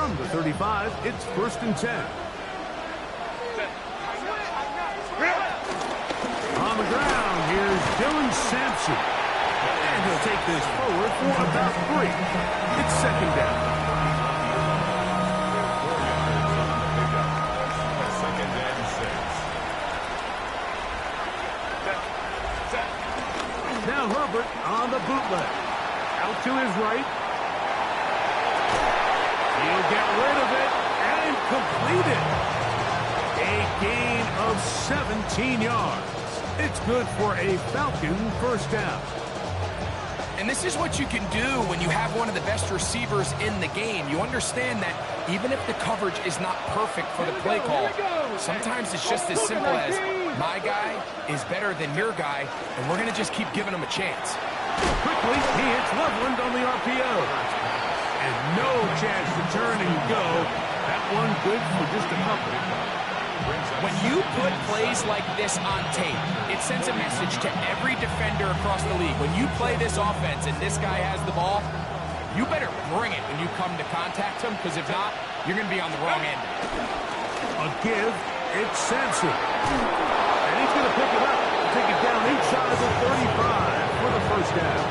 From the 35, it's 1st and 10. On the ground, here's Dylan Sampson. And he'll take this forward for about 3. It's 2nd down. Now Herbert on the bootleg. Out to his right. He'll get rid of it and complete it. A gain of 17 yards. It's good for a Falcon 1st down. And this is what you can do when you have one of the best receivers in the game. You understand that even if the coverage is not perfect for the play call, sometimes it's just as simple as my guy is better than your guy, and we're going to just keep giving him a chance. Quickly, he hits Loveland on the RPO. And no chance to turn and go. That one good for just a couple. When you put plays like this on tape, it sends a message to every defender across the league. When you play this offense and this guy has the ball, you better bring it when you come to contact him, because if not, you're going to be on the wrong end. A give, it's Sampson. And he's going to pick it up and take it down inside the 35 for the 1st down.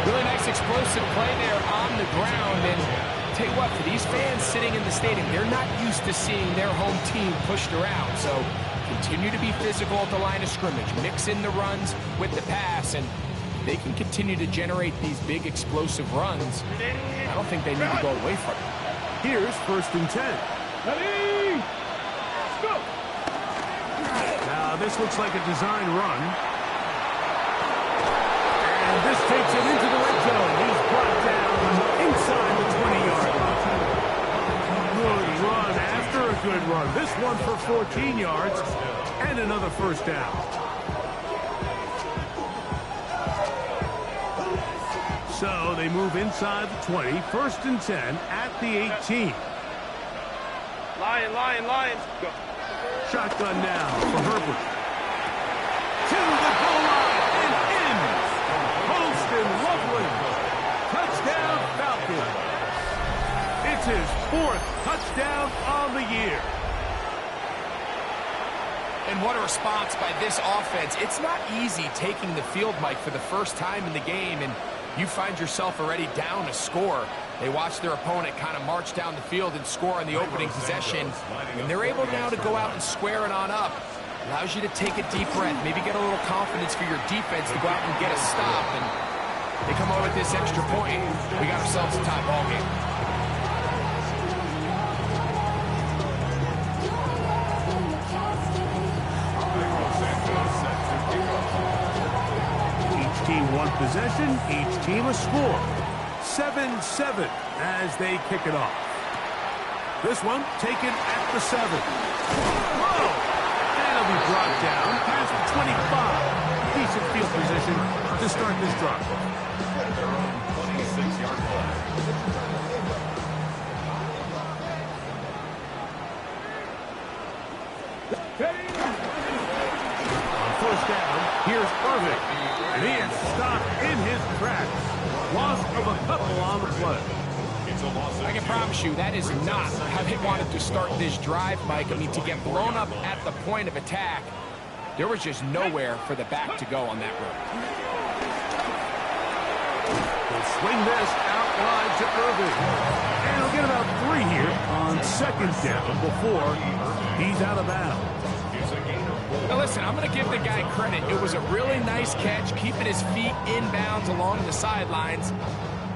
Really nice explosive play there on the ground. And tell you what, for these fans sitting in the stadium, they're not used to seeing their home team pushed around. So continue to be physical at the line of scrimmage. Mix in the runs with the pass, and they can continue to generate these big explosive runs. I don't think they need to go away from it. Here's 1st and 10. Ready? Go! Now this looks like a design run. And this takes it into the red zone. He's brought down inside the 20-yard line. Good run after a good run. This one for 14 yards and another 1st down. So they move inside the 20, 1st and 10 at the 18. Lion. Go. Shotgun now for Herbert. To the goal line and in. Holston Loveland. Touchdown Falcons. It's his 4th touchdown on the year. And what a response by this offense. It's not easy taking the field, Mike, for the first time in the game, and you find yourself already down a score. They watch their opponent kind of march down the field and score in the opening possession, and they're able now to go out and square it on up. Allows you to take a deep breath, maybe get a little confidence for your defense to go out and get a stop, and they come over with this extra point. We got ourselves a tie ball game. Each team one possession, each team a score. 7-7 as they kick it off. This one taken at the 7. Whoa! That'll be brought down past the 25. Decent field position to start this drive. 26-yard line. On 1st down, here's Irving. And he is stopped in his tracks. Loss of a couple on the play. I can promise you that is not how they wanted to start this drive, Mike. I mean, to get blown up at the point of attack, there was just nowhere for the back to go on that run. He'll swing this out wide to Irving. And he'll get about 3 here on 2nd down before he's out of bounds. Now listen, I'm going to give the guy credit. It was a really nice catch, keeping his feet inbounds along the sidelines.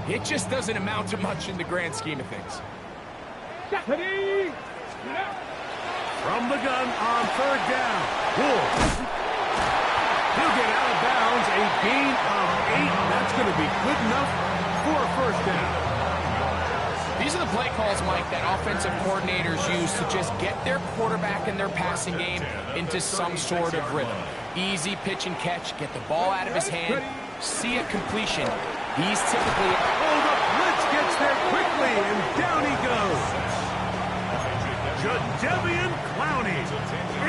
It just doesn't amount to much in the grand scheme of things. From the gun on 3rd down. Wolves. He'll get out of bounds, a gain of 8. That's going to be good enough for a 1st down. These are the play calls, Mike, that offensive coordinators use to just get their quarterback and their passing game into some sort of rhythm. Easy pitch and catch, get the ball out of his hand, see a completion. He's typically... Oh, the blitz gets there quickly, and down he goes. Jadeveon Clowney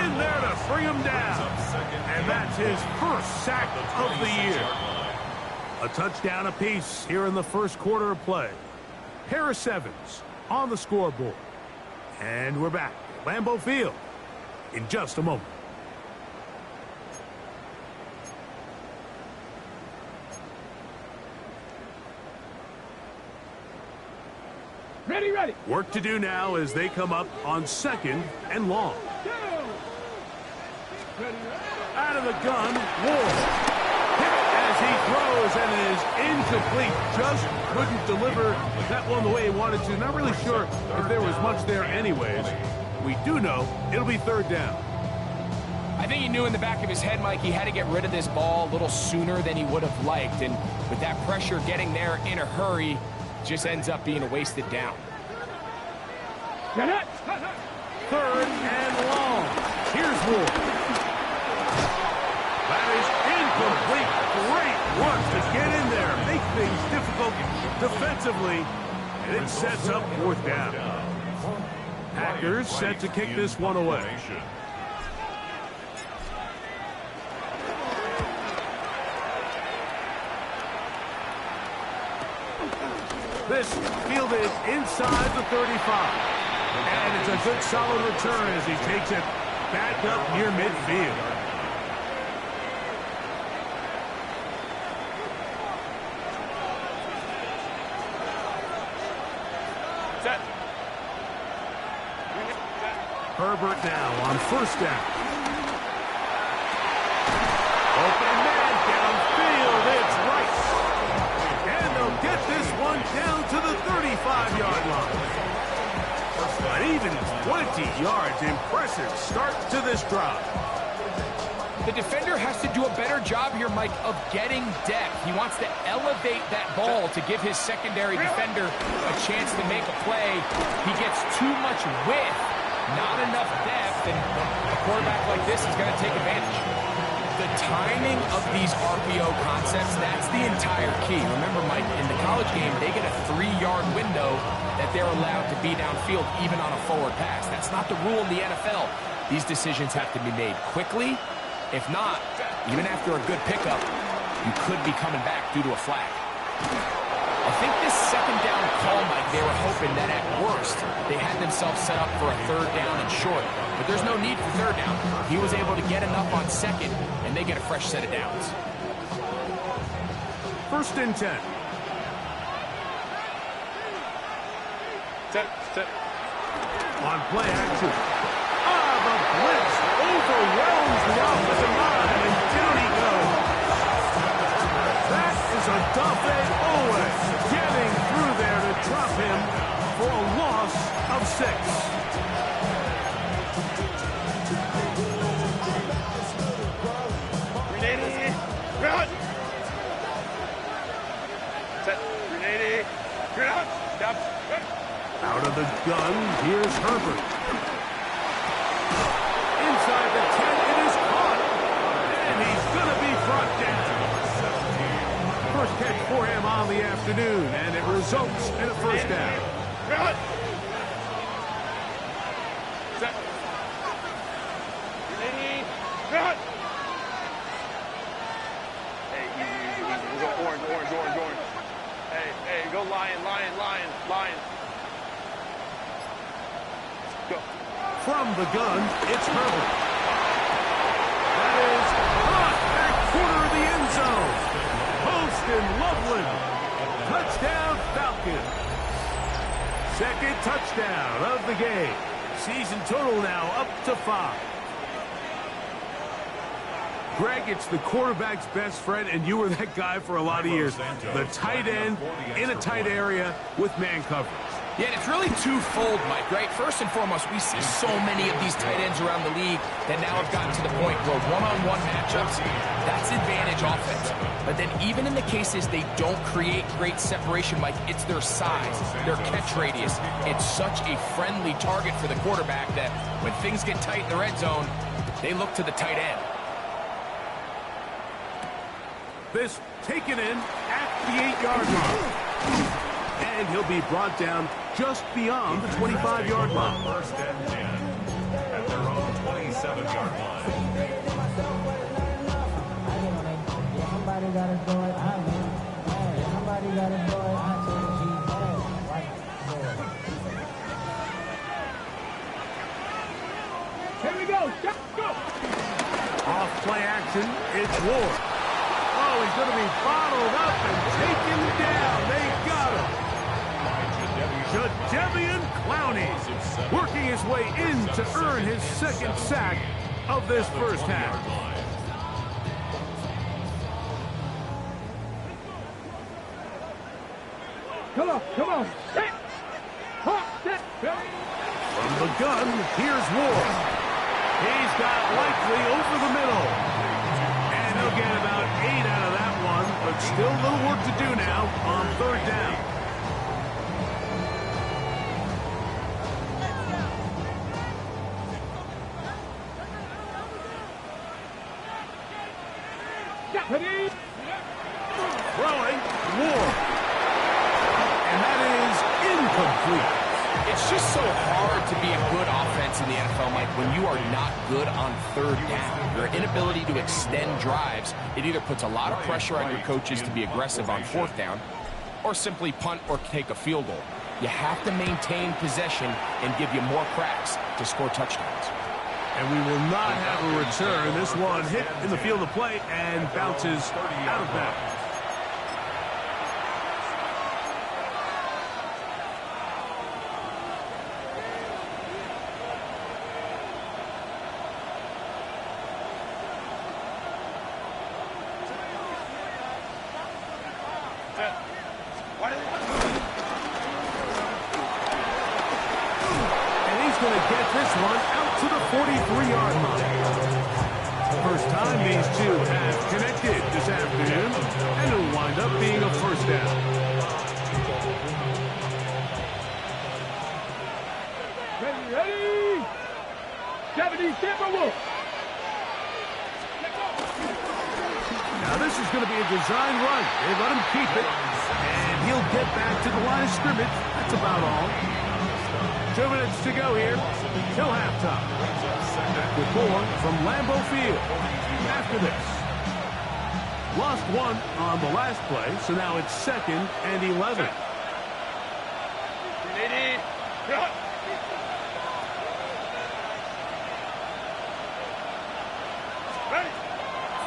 in there to bring him down. And that's his 1st sack of the year. A touchdown apiece here in the 1st quarter of play. Harris Evans on the scoreboard. And we're back at Lambeau Field in just a moment. Ready, ready. Work to do now as they come up on 2nd and long. Out of the gun, Ward. Hit as he throws, and it is incomplete. Just couldn't deliver that one the way he wanted to. Not really sure if there was much there anyways. We do know it'll be 3rd down. I think he knew in the back of his head, Mike, he had to get rid of this ball a little sooner than he would have liked. And with that pressure getting there in a hurry, just ends up being a wasted down. 3rd and long. Here's Ward. That is incomplete. Great work to get in there, make things difficult defensively, and it sets up 4th down. Packers set to kick this one away. This fielded inside the 35. And it's a good solid return as he takes it back up near midfield. Set. Herbert now on 1st down. Open man downfield. It's Rice. And they'll get this one down to the 35-yard line. An even 20 yards. Impressive start to this drive. The defender has to do a better job here, Mike, of getting depth. He wants to elevate that ball to give his secondary defender a chance to make a play. He gets too much width, not enough depth, and a quarterback like this is going to take advantage. The timing of these RPO concepts, that's the entire key. Remember, Mike, in the college game, they get a 3-yard window that they're allowed to be downfield even on a forward pass. That's not the rule in the NFL. These decisions have to be made quickly. If not, even after a good pickup, you could be coming back due to a flag. I think this 2nd down call, Mike, they were hoping that at worst, they had themselves set up for a 3rd down and short. But there's no need for 3rd down. He was able to get enough on 2nd, and they get a fresh set of downs. 1st and 10. Set. On play action. The blitz overwhelms the offensive line, and down he goes. That is a Dafe Owe getting through there to drop him for a loss of 6. Grenade. Ground. Set. Grenade. Ground. Stop. Out of the gun, here's Herbert. Inside the 10, it is caught. And he's going to be brought down. First catch for him on the afternoon, and it results in a 1st down. Ground. Set. Grenade. Ground. Hey, easy. We'll go orange. Hey, go lion. Go. From the gun, it's Herbert. That is caught back corner of the end zone. Post and Loveland. Touchdown, Falcons. 2nd touchdown of the game. Season total now up to 5. Greg, it's the quarterback's best friend, and you were that guy for a lot of years. The tight end in a tight area with man coverage. Yeah, and it's really twofold, Mike, right? First and foremost, we see so many of these tight ends around the league that now have gotten to the point where one-on-one matchups, that's advantage offense. But then even in the cases they don't create great separation, Mike, it's their size, their catch radius. It's such a friendly target for the quarterback that when things get tight in the red zone, they look to the tight end. This taken in at the 8-yard line. And he'll be brought down just beyond the 25-yard line. 1st and 10 at their own 27-yard line. Somebody gotta do it. I mean, somebody gotta do it. I told you, Here we go. Go. Off play action. It's Ward. Oh, he's going to be bottled up and taken down. They got him. Jadeveon Clowney working his way in to earn his second sack of this first half. Come on. From the gun, here's Ward. He's got Likely over the middle. And he'll get about 8 out of that one, but still a little work to do now on third down. Throwing, Ward. And that is incomplete. It's just so hard to be a good offense in the NFL, Mike, when you are not good on third down. Your inability to extend drives, it either puts a lot of pressure on your coaches to be aggressive on fourth down, or simply punt or take a field goal. You have to maintain possession and give you more cracks to score touchdowns. And we will not have a return. This one hit in the field of play and bounces out of bounds. Going to get this one out to the 43-yard line. First time these two have connected this afternoon, and it'll wind up being a first down. Ready? 77 Wolf. Now this is going to be a design run. They let him keep it, and he'll get back to the line of scrimmage. That's about all. 2 minutes to go here till halftime. With more from Lambeau Field. After this, lost one on the last play, so now it's 2nd and 11.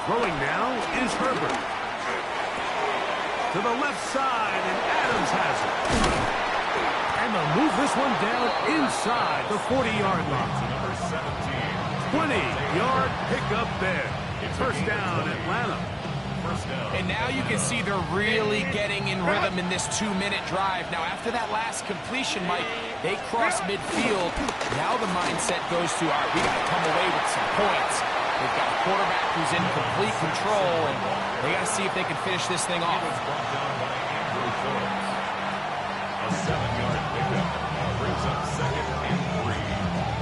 Throwing now is Herbert. To the left side, and Adams has it. And they'll move this one down inside the 40-yard line. 20-yard pickup there. First down, Atlanta. And now you can see they're really getting in rhythm in this 2-minute drive. Now, after that last completion, Mike, they cross midfield. Now the mindset goes to, all right, we got to come away with some points. They've got a quarterback who's in complete control, and they got to see if they can finish this thing off. A 7-yard pickup brings up 2nd and 3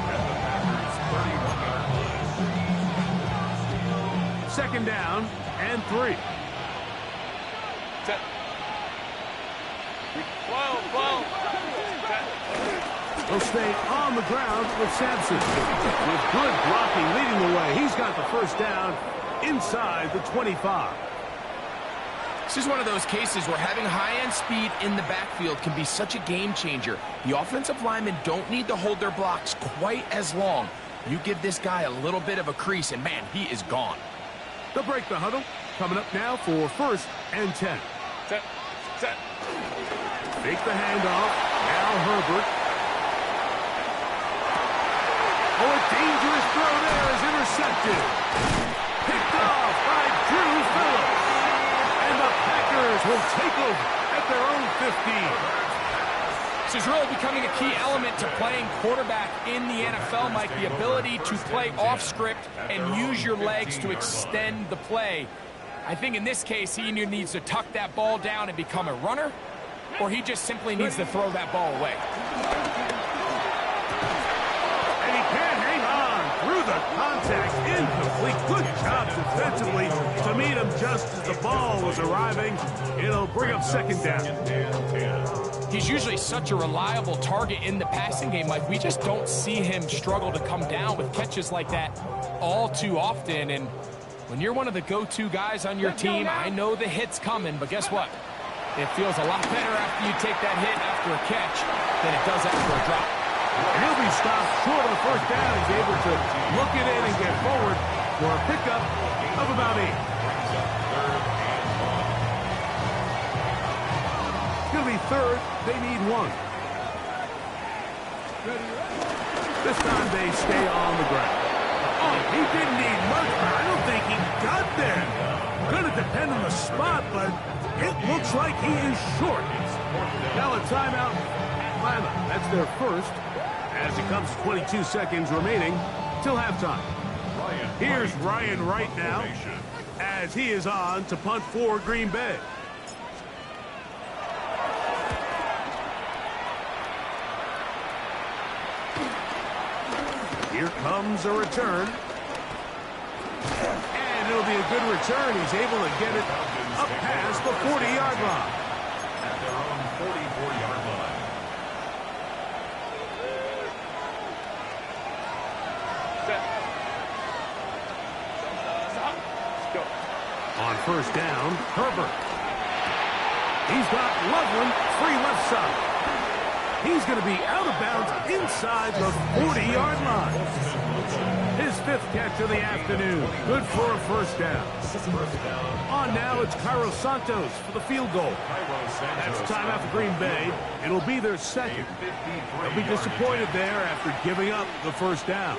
at the Packers' 31-yard line. 2nd down and 3. Set. 12. They'll stay on the ground with Sampson. With good blocking leading the way. He's got the first down inside the 25. This is one of those cases where having high-end speed in the backfield can be such a game changer. The offensive linemen don't need to hold their blocks quite as long. You give this guy a little bit of a crease, and man, he is gone. They'll break the huddle. Coming up now for 1st and 10. Set. Fake the handoff. Now Herbert. Oh, a dangerous throw there is intercepted. Picked off by Drew Phillips. And the Packers will take over at their own 15. This is really becoming a key element to playing quarterback in the NFL, Mike. The ability to play off script and use your legs to extend the play. I think in this case, he either needs to tuck that ball down and become a runner, or he just simply needs to throw that ball away. And he can't hang on through the contact. Incomplete. Good job defensively to meet him just as the ball was arriving. It'll bring up 2nd down. He's usually such a reliable target in the passing game. Like, we just don't see him struggle to come down with catches like that all too often. And when you're one of the go-to guys on your team, I know the hit's coming, but guess what? It feels a lot better after you take that hit after a catch than it does after a drop. And he'll be stop short of the first down. He's able to look it in and get forward for a pickup of about 8. It's going to be third. They need 1. This time they stay on the ground. Oh, he didn't need much, but I don't think he got there. Going to depend on the spot, but it looks like he is short. Now a timeout. Atlanta. That's their first, as it comes to 22 seconds remaining till halftime. Here's Ryan Wright now, as he is on to punt for Green Bay. Here comes a return. And it'll be a good return. He's able to get it up past the 40-yard line. At their own 44-yard line. Go. On first down, Herbert. He's got Loveland free left side. He's going to be out of bounds inside the 40-yard line. His 5th catch of the afternoon. Good for a first down. On now, it's Cairo Santos for the field goal. That's timeout for Green Bay. It'll be their second. They'll be disappointed there after giving up the first down.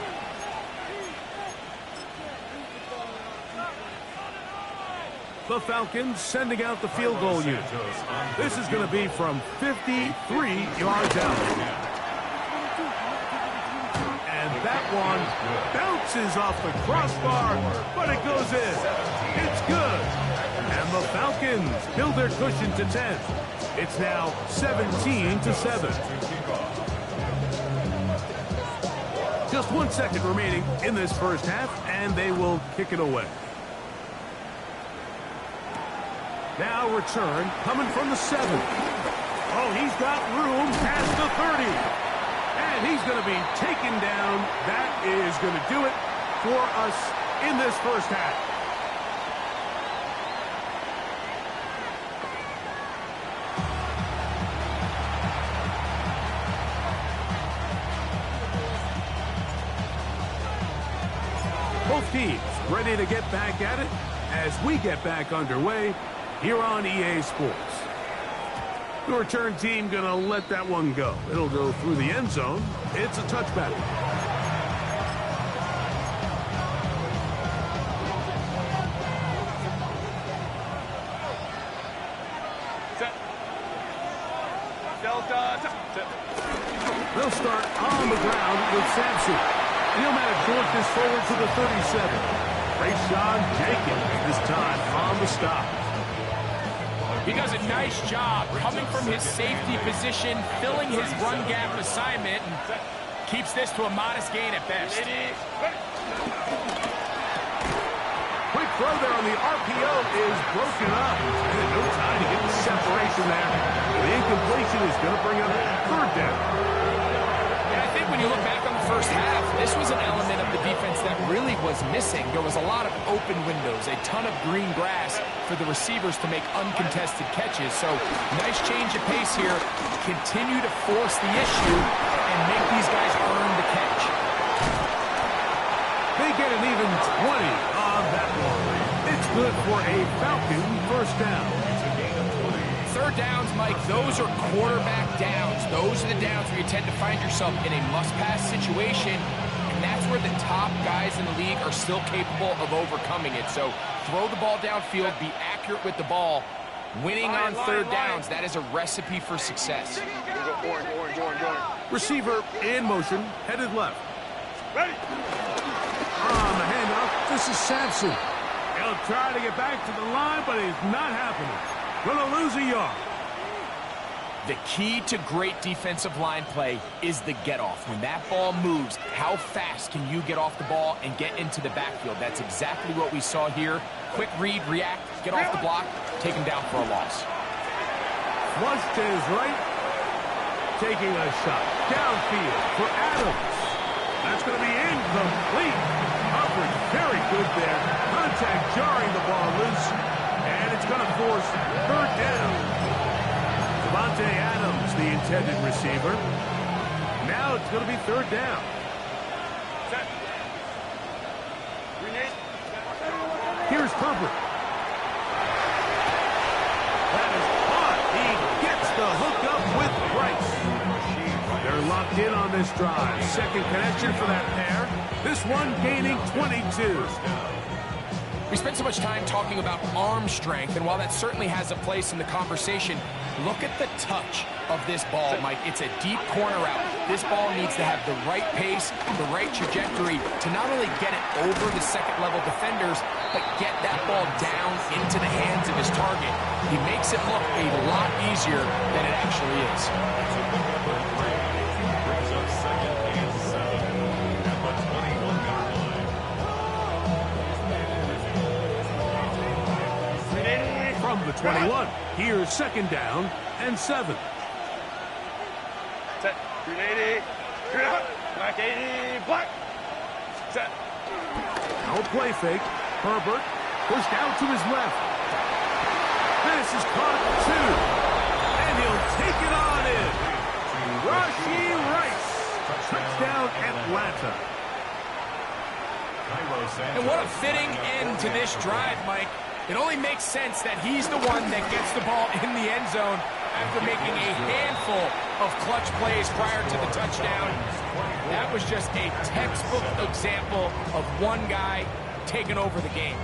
The Falcons sending out the field goal unit. This is going to be from 53 yards out. And that one bounces off the crossbar, but it goes in. It's good. And the Falcons build their cushion to 10. It's now 17-7. Just 1 second remaining in this first half, and they will kick it away. Now return, coming from the 7. Oh, he's got room past the 30. And he's going to be taken down. That is going to do it for us in this first half. Both teams ready to get back at it as we get back underway here on EA Sports. The return team going to let that one go. It'll go through the end zone. It's a touchback. Set. Delta. Set. They'll start on the ground with Sampson. And he'll manage to work this forward to the 37. Rayshawn Jenkins this time on the stop. He does a nice job coming from his safety position, filling his run gap assignment, and keeps this to a modest gain at best. Quick throw there on the RPO is broken up. And no time to get the separation there. The incompletion is going to bring up third down. And I think when you look back on the first half, this was an element of the defense that really was missing. There was a lot of open windows, a ton of green grass for the receivers to make uncontested catches. So nice change of pace here. Continue to force the issue and make these guys earn the catch. They get an even 20 on that one. It's good for a Falcon first down. Third downs, Mike, those are quarterback downs. Those are the downs where you tend to find yourself in a must-pass situation, and that's where the top guys in the league are still capable of overcoming it. So throw the ball downfield, be accurate with the ball. Winning on third downs, that is a recipe for success. Orange. Receiver in motion, headed left. Ready. On the handoff, this is Sampson. He'll try to get back to the line, but it's not happening. Gonna lose a yard. The key to great defensive line play is the get-off. When that ball moves, how fast can you get off the ball and get into the backfield? That's exactly what we saw here. Quick read, react, get off the block, take him down for a loss. Flush to his right. Taking a shot downfield for Adams. That's going to be incomplete. Coverage very good there. Contact jarring the ball loose. And it's going to force third down. Devontae Adams, the intended receiver. Now it's going to be third down. Set. Grenade. Here's Herbert. That is caught. He gets the hook up with Price. They're locked in on this drive. Second connection for that pair. This one gaining 22. We spent so much time talking about arm strength, and while that certainly has a place in the conversation, look at the touch of this ball, Mike. It's a deep corner route. This ball needs to have the right pace, the right trajectory to not only get it over the second-level defenders, but get that ball down into the hands of his target. He makes it look a lot easier than it actually is. Brings up second and 7 at the 21-yard line. From the 21, here's second down and 7. Set. Grenade. Grenade. Black 80. Black. Set. No play fake. Herbert pushed out to his left. This is caught 2. And he'll take it on in. Rashee Rice. Touchdown Atlanta. And what a fitting end to this drive, Mike. It only makes sense that he's the one that gets the ball in the end zone after making a handful of clutch plays prior to the touchdown. That was just a textbook example of one guy taking over the game.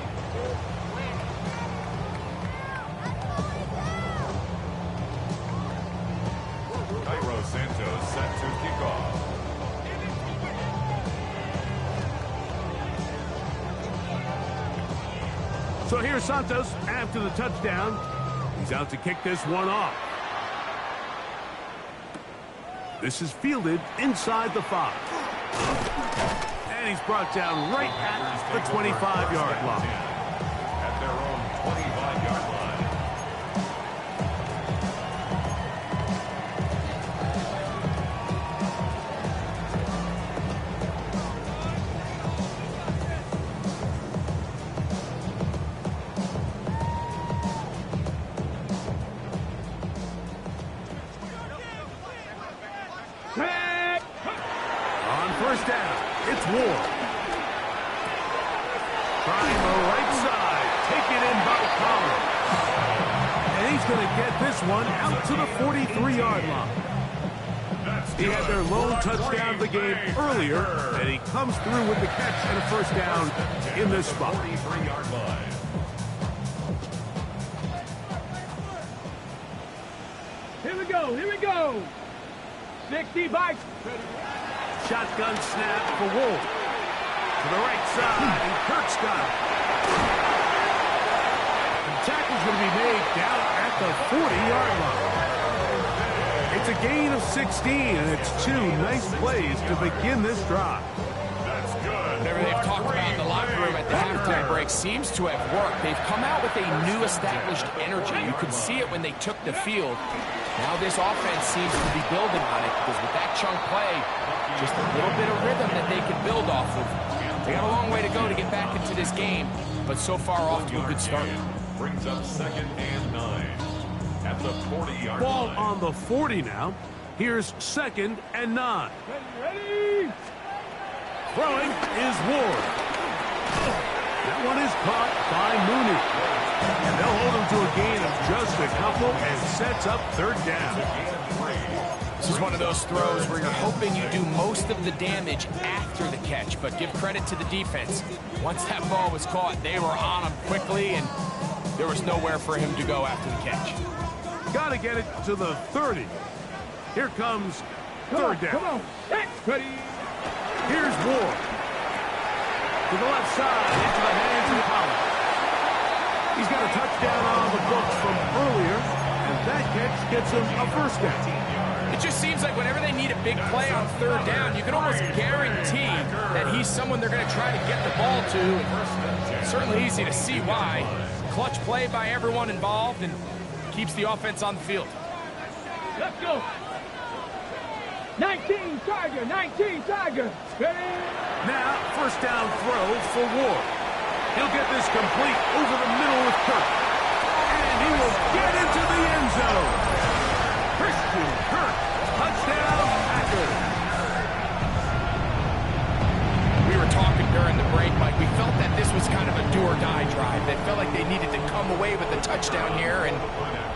Cairo Santos set to kick off. So here's Santos after the touchdown. He's out to kick this one off. This is fielded inside the 5. And he's brought down right at the 25-yard line. At their own 25-yard line. On first down, it's Ward. Trying the right side, taken in by Collins. And he's going to get this one out to the 43-yard line. He had their lone touchdown of the game earlier, and he comes through with the catch and a first down in this spot. 43-yard line. Here we go, here we go. 60 bikes. Shotgun snap for Wolf. To the right side, and Kirk's got it. The tackle's going to be made down at the 40-yard line. It's a gain of 16, and it's 2 nice plays to begin this drive. That's good. Whatever they've talked about in the locker room at the halftime break seems to have worked. They've come out with a new established energy. You could see it when they took the field. Now this offense seems to be building on it because with that chunk play, just a little bit of rhythm that they can build off of. They got a long way to go to get back into this game, but so far off to a good start. Brings up second and 9 at the 40-yard Ball line. on the 40 now. Here's second and 9. Ready? Throwing is Ward. That one is caught by Mooney. And they'll hold him to a gain of just a couple and sets up third down. This is one of those throws where you're hoping you do most of the damage after the catch, but give credit to the defense. Once that ball was caught, they were on him quickly, and there was nowhere for him to go after the catch. Got to get it to the 30. Here comes third down. Come on. Hey, ready? Here's Ward. To the left side, into the hands of Collins. He's got a touchdown on the books from earlier, and that catch gets him a first down. It just seems like whenever they need a big play on third down, you can almost guarantee that he's someone they're going to try to get the ball to. And certainly easy to see why. Clutch play by everyone involved and keeps the offense on the field. Let's go. 19 Tiger, 19 Tiger. Ready? Now, first down throw for Ward. He'll get this complete over the middle with Kirk. And he will get into the end zone. Christian Kirk, touchdown Packers. come away with a touchdown here, and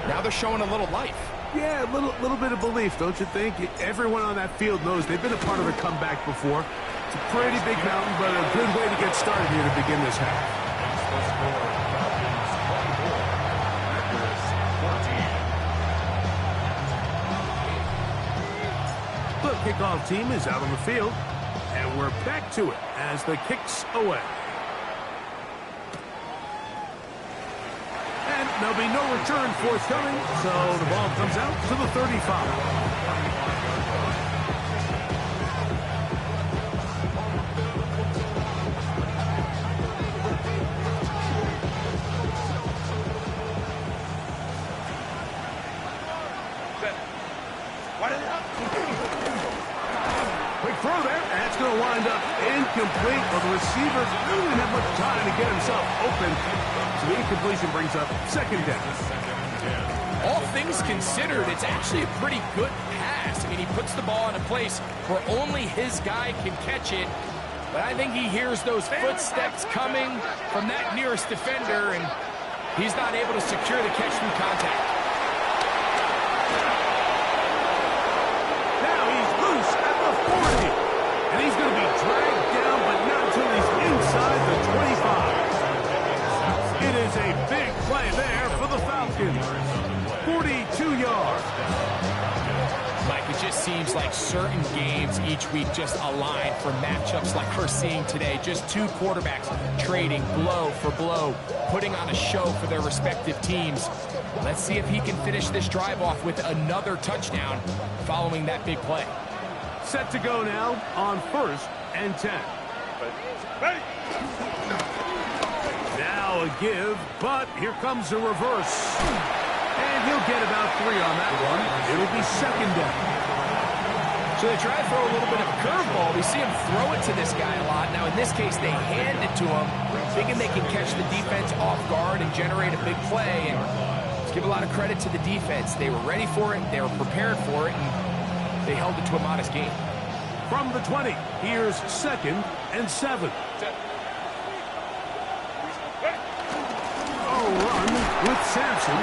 now they're showing a little life. Yeah, a little bit of belief, don't you think? Everyone on that field knows they've been a part of a comeback before. It's a pretty big mountain, but a good way to get started here to begin this half. The kickoff team is out on the field, and we're back to it as the kick's away. And there'll be no return forthcoming, so the ball comes out to the 35. Quick throw there, and that's going to wind up incomplete. Well, the receiver didn't have much time to get himself open, so the incompletion brings up second down. All things considered, it's actually a pretty good pass. I mean, he puts the ball in a place where only his guy can catch it, but I think he hears those footsteps coming from that nearest defender, and he's not able to secure the catch through contact. And he's going to be dragged down, but not until he's inside the 25. It is a big play there for the Falcons. 42 yards. Mike, it just seems like certain games each week just align for matchups like we're seeing today. Just two quarterbacks trading blow for blow, putting on a show for their respective teams. Let's see if he can finish this drive off with another touchdown following that big play. Set to go now on 1st and 10. Now a give, but here comes a reverse. And he'll get about 3 on that one. It'll be second down. So they try to throw a little bit of a curveball. We see him throw it to this guy a lot. Now in this case, they hand it to him, thinking they can catch the defense off guard and generate a big play. And let's give a lot of credit to the defense. They were ready for it, they were prepared for it, and they held it to a modest gain. From the 20, here's 2nd and 7. Run with Sampson.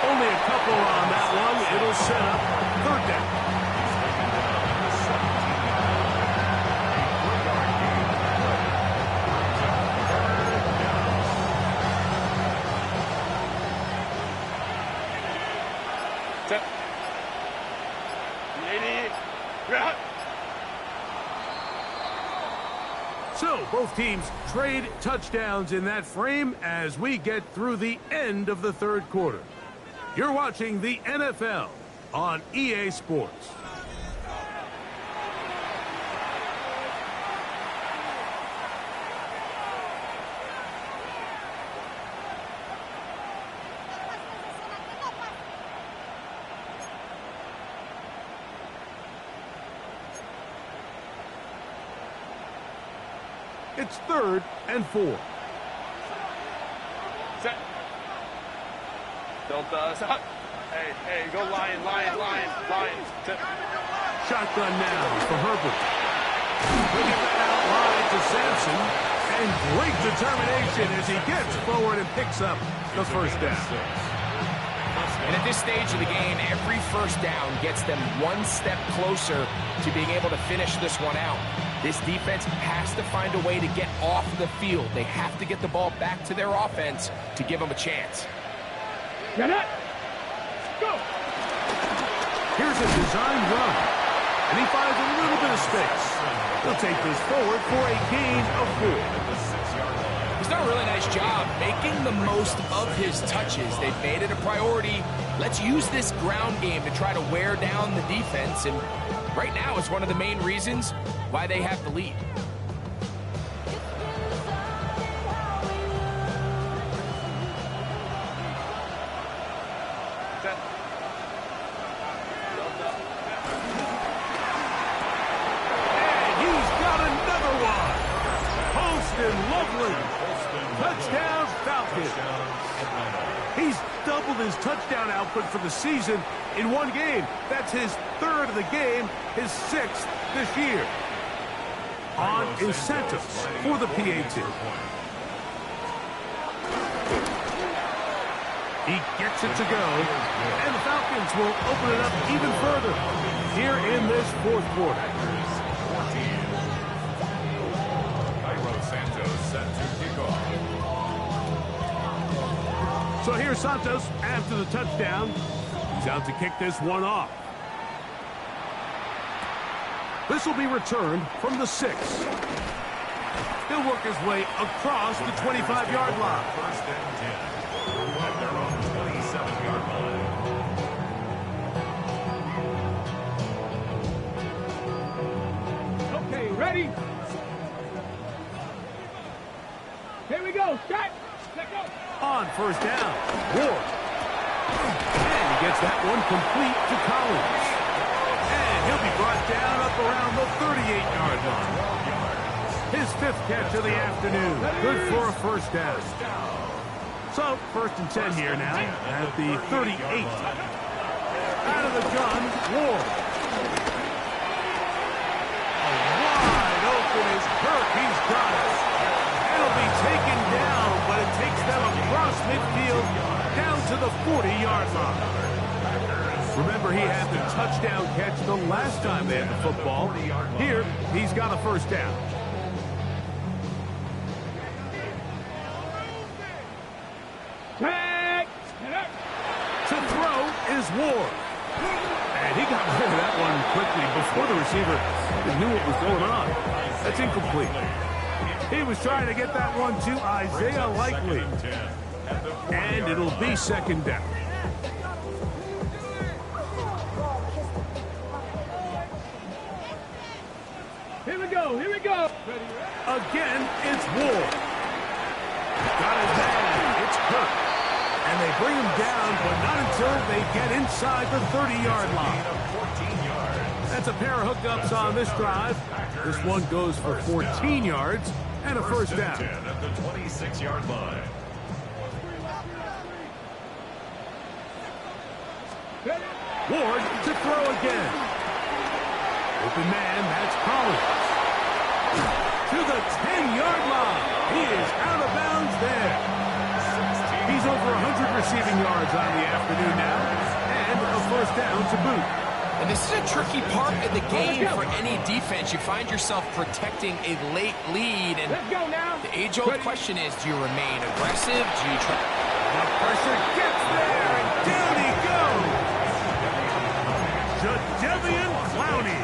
Only a couple on that one. It'll set up 3rd down. So, both teams trade touchdowns in that frame as we get through the end of the 3rd quarter. You're watching the NFL on EA Sports. It's 3rd and 4. Set. Delta. Hey, go Lion. Set. Shotgun now for Herbert. Bringing that out wide to Sampson. And great determination as he gets forward and picks up the 1st down. And at this stage of the game, every 1st down gets them one step closer to being able to finish this one out. This defense has to find a way to get off the field. They have to get the ball back to their offense to give them a chance. Get it! Go! Here's a design run. And he finds a little bit of space. He'll take this forward for a gain of 4. He's done a really nice job making the most of his touches. They've made it a priority. Let's use this ground game to try to wear down the defense. And right now, it's one of the main reasons why they have the lead. And he's got another one. Holston Lovely. Touchdown, Falcons. He's doubled his touchdown output for the season in one game. That's his 3rd of the game, his 6th this year. On incentives for the PAT. He gets it to go, and the Falcons will open it up even further here in this fourth quarter. Santos set to kick off. So here's Santos after the touchdown. He's out to kick this one off. This will be returned from the 6. He'll work his way across the 25-yard line. First and 10 at their own 27-yard line. Okay, ready? Here we go. Shot. Let go. On first down, Ward. And he gets that one complete to Collins. And he'll be brought down up around the 38-yard line. His 5th catch of the afternoon. Good for a first down. So, first and 10 here now at the 38. Out of the gun, Ward. Wide open is Kirk. He's got it. It'll be taken down, but it takes them across midfield down to the 40-yard line. Remember, he had the touchdown catch the last time they had the football. Here, he's got a first down. To throw is Ward. And he got rid of that one quickly before the receiver knew what was going on. That's incomplete. He was trying to get that one to Isaiah Likely. And it'll be second down. Here we go. Here we go. Again, it's Ward. Got his man. It's Kirk. And they bring him down, but not until they get inside the 30-yard line. That's a pair of hookups on this drive. This one goes for 14 yards and a first down. At the 26-yard line. Ward to throw again. Open man, that's Collins. To the 10-yard line. He is out of bounds there. He's over 100 receiving yards on the afternoon now, and a first down to boot. And this is a tricky part of the game for any defense. You find yourself protecting a late lead, and Let's go now. the age-old question is, do you remain aggressive? Do you try? The pressure gets there, and down he goes. Jadeveon Clowney.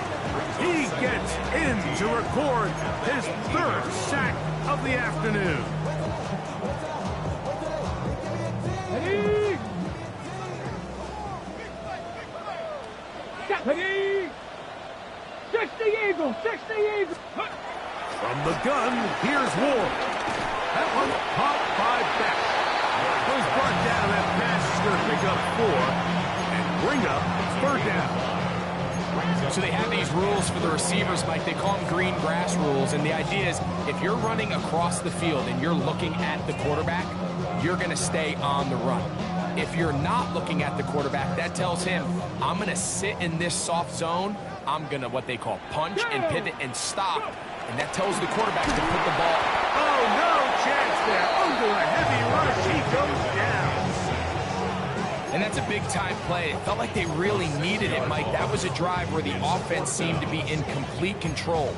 He gets in to record his 3rd sack of the afternoon. Ready? Ready? 60 Eagles, 60 Eagles. From the gun, here's Ward. That one caught by Beck. Was brought down. That pass is going to pick up 4 and bring up 3rd down. So they have these rules for the receivers, Mike. They call them green grass rules. And the idea is if you're running across the field and you're looking at the quarterback, you're going to stay on the run. If you're not looking at the quarterback, that tells him, I'm going to sit in this soft zone. I'm going to what they call punch and pivot and stop. And that tells the quarterback to put the ball. Oh, no chance there. Under a heavy rush, he goes down. And that's a big-time play. It felt like they really needed it, Mike. That was a drive where the offense seemed to be in complete control.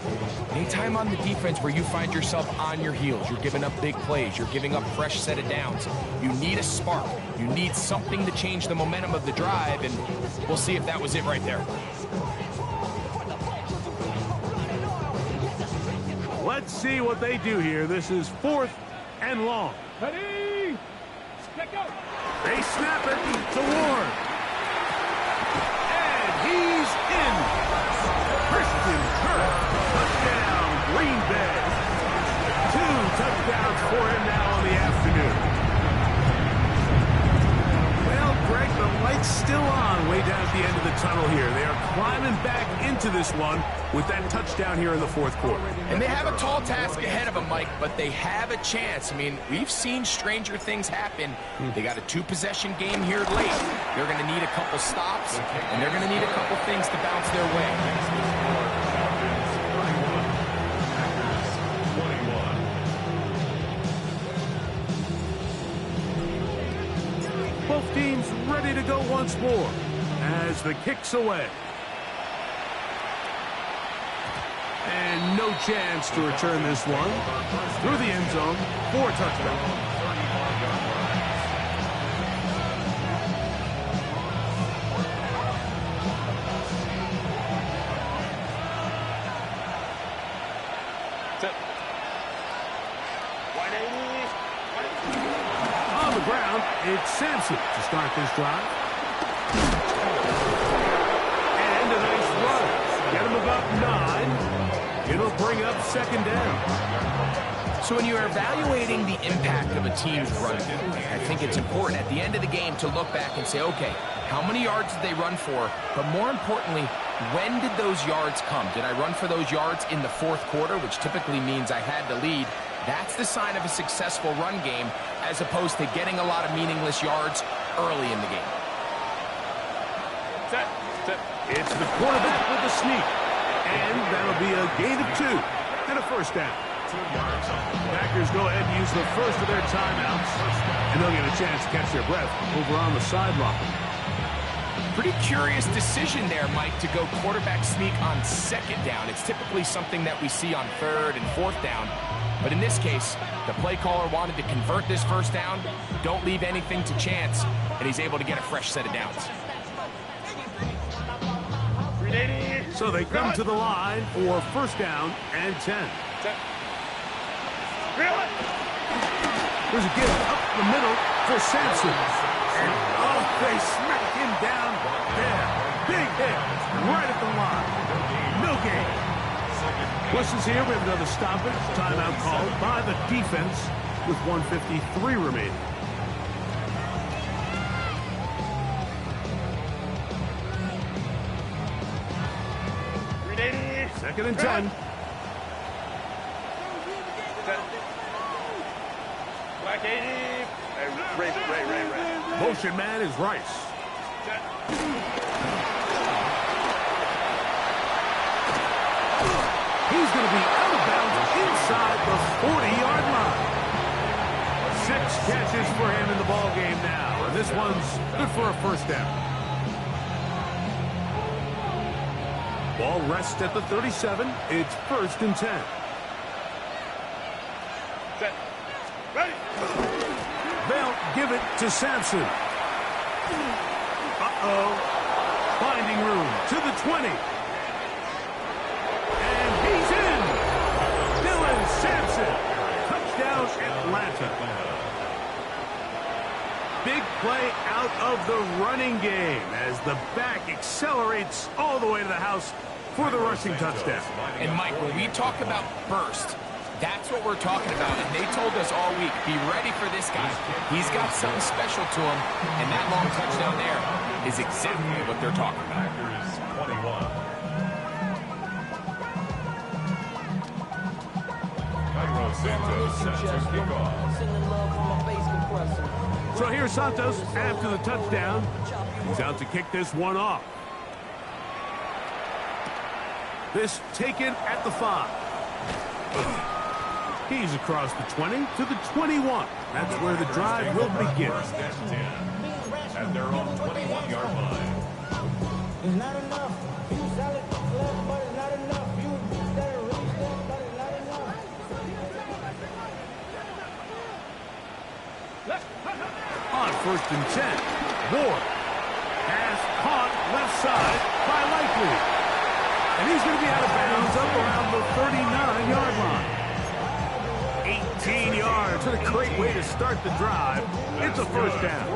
Anytime on the defense where you find yourself on your heels, you're giving up big plays, you're giving up fresh set of downs, you need a spark. You need something to change the momentum of the drive, and we'll see if that was it right there. Let's see what they do here. This is 4th and long. Ready? Let go. They snap it to Ward. And he's in. Christian Kirk. Touchdown, Green Bay. 2 touchdowns for him now on the afternoon. Well, Greg, the light's still on way down at the end of the tunnel here. They are climbing back into this one with that touchdown here in the 4th quarter. And they have a tall task ahead of them, Mike, but they have a chance. I mean, we've seen stranger things happen. They got a 2-possession game here late. They're going to need a couple stops, and they're going to need a couple things to bounce their way. Well, ready to go once more as the kick's away. And no chance to return this one through the end zone for a touchdown. On the ground, it's Sampson to start this drive. And a nice run. Get him about 9. It'll bring up second down. So when you're evaluating the impact of a team's run game, I think it's important at the end of the game to look back and say, okay, how many yards did they run for? But more importantly, when did those yards come? Did I run for those yards in the fourth quarter, which typically means I had the lead? That's the sign of a successful run game, as opposed to getting a lot of meaningless yards early in the game. It's the quarterback with the sneak. And that'll be a gain of 2 and a first down. Packers go ahead and use the first of their timeouts, and they'll get a chance to catch their breath over on the sideline. Pretty curious decision there, Mike, to go quarterback sneak on second down. It's typically something that we see on third and fourth down. But in this case, the play caller wanted to convert this first down, don't leave anything to chance, and he's able to get a fresh set of downs. So they come to the line for first down and 10. There's a give up the middle for Sampson. And they smack him down there. Big hit right at the line. No gain. Questions here. We have another stoppage. Timeout called by the defense with 1:53 remaining. Second and 10. Motion man is Rice. He's going to be out of bounds inside the 40-yard line. 6 catches for him in the ball game now, and this one's good for a first down. Ball rests at the 37. It's first and 10. They'll give it to Sampson. Finding room to the 20. And he's in. Dylan Sampson. Touchdown, Atlanta. Big play out of the running game as the back accelerates all the way to the house for the rushing touchdown. And Mike, when we talk about burst, that's what we're talking about. And they told us all week, be ready for this guy. He's got something special to him, and that long touchdown there is exactly what they're talking about. So here's Santos after the touchdown. He's out to kick this one off. This taken at the 5. He's across the 20 to the 21. That's where the drive will begin. At their own 21-yard line. It's not enough. You solid left, but it's not enough. You better release that, but it's not enough. On first and 10, Ward has caught left side by Likely. And he's going to be out of bounds up around the 39-yard line. 18 yards. What a great way to start the drive. It's a first down.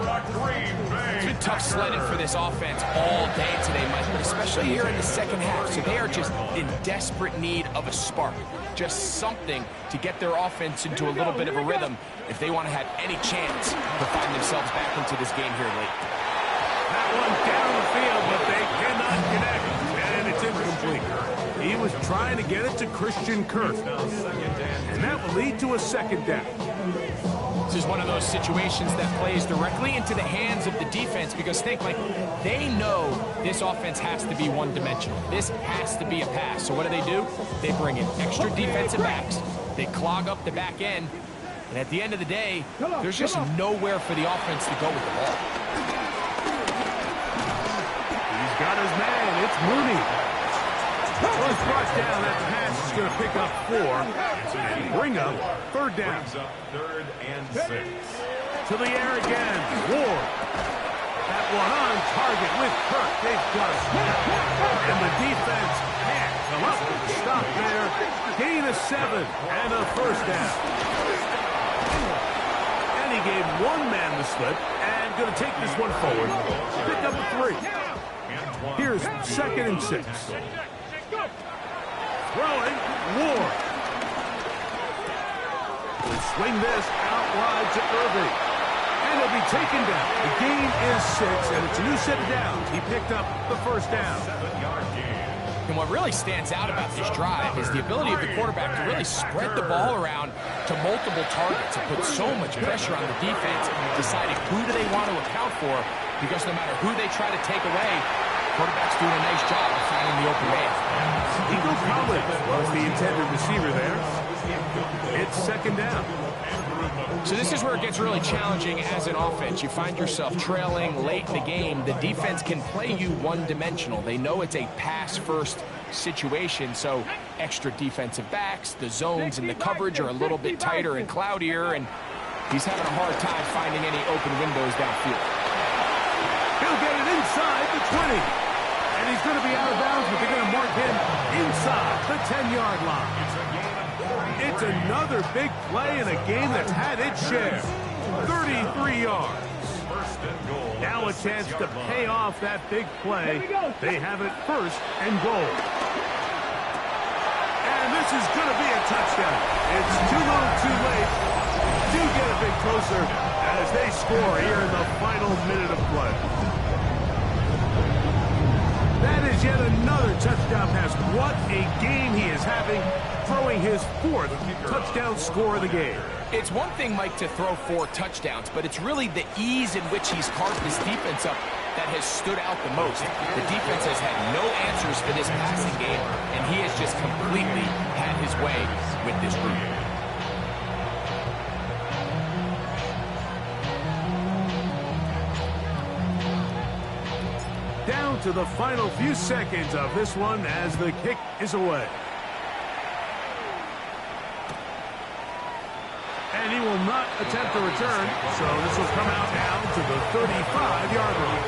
It's been tough sledding for this offense all day today, Mike, but especially here in the second half. So they are just in desperate need of a spark. Just something to get their offense into a little bit of a rhythm if they want to have any chance to find themselves back into this game here late. That one down the field, but they cannot connect. And it's incomplete. He was trying to get it to Christian Kirk. And that will lead to a second down. This is one of those situations that plays directly into the hands of the defense because think, like, they know this offense has to be one-dimensional. This has to be a pass. So what do? They bring in extra defensive backs. They clog up the back end. And at the end of the day, there's just nowhere for the offense to go with the ball. got his man. It's Mooney. Well, it's brought down. That pass is going to pick up 4 and bring up third down. Brings up 3rd and 6. To the air again. Ward. That one on target with Kirk. They've got it. And the defense can't come up with a stop there. Gain of 7 and a first down. And he gave one man the slip and going to take this one forward. Pick up 3. Here's 2nd and 6. Throwing, Ward. Will swing this out wide to Irving. And he'll be taken down. The gain is 6, and it's a new set of downs. He picked up the first down. 7-yard gain. And what really stands out about this drive is the ability of the quarterback to really spread the ball around to multiple targets and put so much pressure on the defense, deciding who do they want to account for, because no matter who they try to take away, quarterback's doing a nice job of finding the open man. Eagle Collins was the intended receiver there. It's 2nd down. So this is where it gets really challenging as an offense. You find yourself trailing late in the game. The defense can play you one-dimensional. They know it's a pass-first situation, so extra defensive backs, the zones and the coverage are a little bit tighter and cloudier, and he's having a hard time finding any open windows downfield. He'll get it inside the 20. And he's going to be out of bounds, but they're going to mark him inside the 10-yard line. It's another big play in a game that's had its share. 33 yards. Now a chance to pay off that big play. They have it 1st and goal. And this is going to be a touchdown. It's too little too late. Do get a bit closer as they score here in the final minute of play. That is yet another touchdown pass. What a game he is having, throwing his 4th touchdown score of the game. It's one thing, Mike, to throw 4 touchdowns, but it's really the ease in which he's carved this defense up that has stood out the most. The defense has had no answers for this passing game, and he has just completely had his way with this group. Down to the final few seconds of this one as the kick is away. And he will not attempt to return, so this will come out now to the 35-yard line.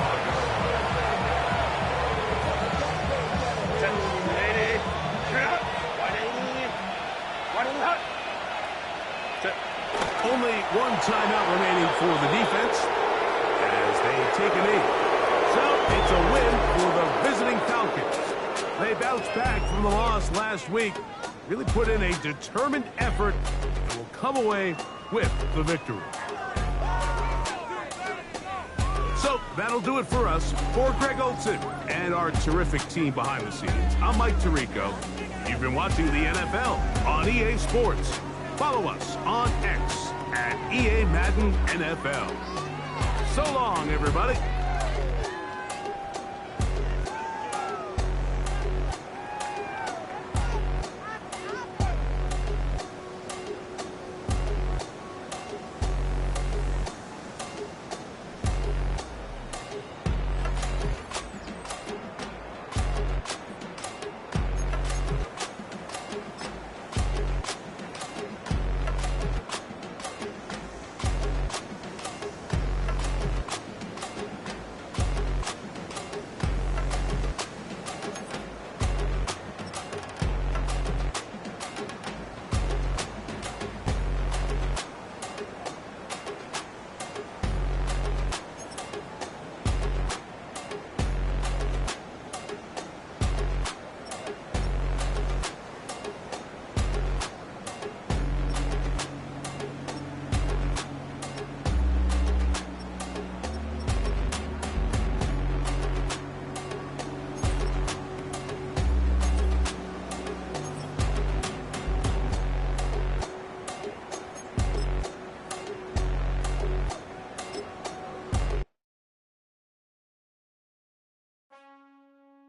Only one timeout remaining for the defense as they take a knee. So it's a win for the visiting Falcons. They bounced back from the loss last week, really put in a determined effort, and will come away with the victory. So that'll do it for us. For Greg Olson and our terrific team behind the scenes, I'm Mike Tirico. You've been watching the NFL on EA Sports. Follow us on X at EA Madden NFL. So long, everybody.